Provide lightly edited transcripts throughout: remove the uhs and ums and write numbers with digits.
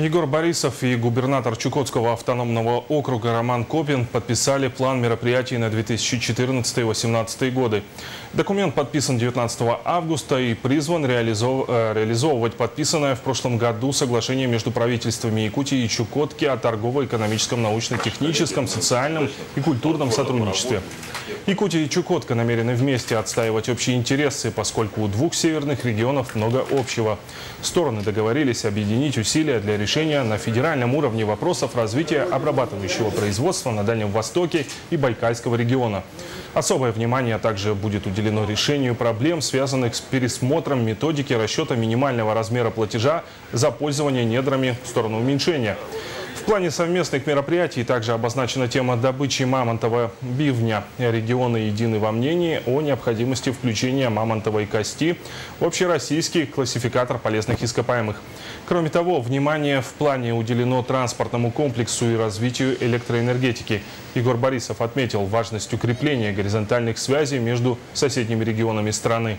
Егор Борисов и губернатор Чукотского автономного округа Роман Копин подписали план мероприятий на 2014-2018 годы. Документ подписан 19 августа и призван реализовывать подписанное в прошлом году соглашение между правительствами Якутии и Чукотки о торгово-экономическом, научно-техническом, социальном и культурном сотрудничестве. Якутия и Чукотка намерены вместе отстаивать общие интересы, поскольку у двух северных регионов много общего. Стороны договорились объединить усилия для решения на федеральном уровне вопросов развития обрабатывающего производства на Дальнем Востоке и Байкальского региона. Особое внимание также будет уделено решению проблем, связанных с пересмотром методики расчета минимального размера платежа за пользование недрами в сторону уменьшения. В плане совместных мероприятий также обозначена тема добычи мамонтового бивня. Регионы едины во мнении о необходимости включения мамонтовой кости в общероссийский классификатор полезных ископаемых. Кроме того, внимание в плане уделено транспортному комплексу и развитию электроэнергетики. Егор Борисов отметил важность укрепления горизонтальных связей между соседними регионами страны.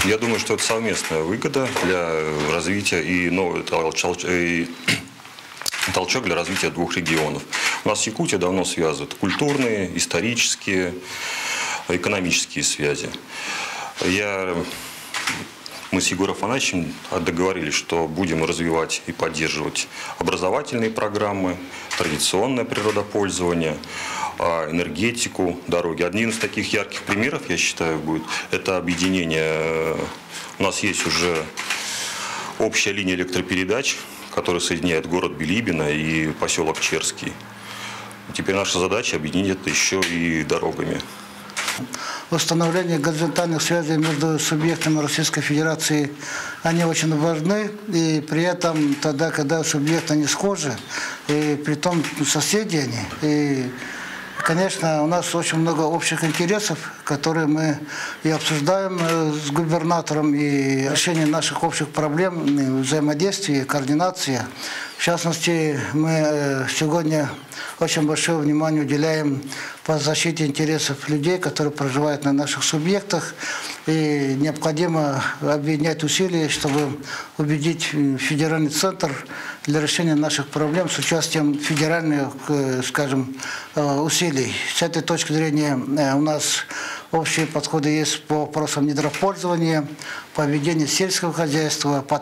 Я думаю, что это совместная выгода для развития и новый толчок для развития двух регионов. У нас Якутия давно связывает культурные, исторические, экономические связи. Мы с Егором Афанасьевичем договорились, что будем развивать и поддерживать образовательные программы, традиционное природопользование, энергетику, дороги. Одним из таких ярких примеров, я считаю, будет это объединение. У нас есть уже общая линия электропередач, которая соединяет город Билибино и поселок Черский. Теперь наша задача объединить это еще и дорогами. Установление горизонтальных связей между субъектами Российской Федерации, они очень важны. И при этом тогда, когда субъекты не схожи, и при том соседи они. И, конечно, у нас очень много общих интересов, которые мы и обсуждаем с губернатором, и решение наших общих проблем, взаимодействие, координация. В частности, мы сегодня очень большое внимание уделяем по защите интересов людей, которые проживают на наших субъектах. И необходимо объединять усилия, чтобы убедить федеральный центр для решения наших проблем с участием федеральных, скажем, усилий. С этой точки зрения у нас общие подходы есть по вопросам недропользования, по ведению сельского хозяйства, по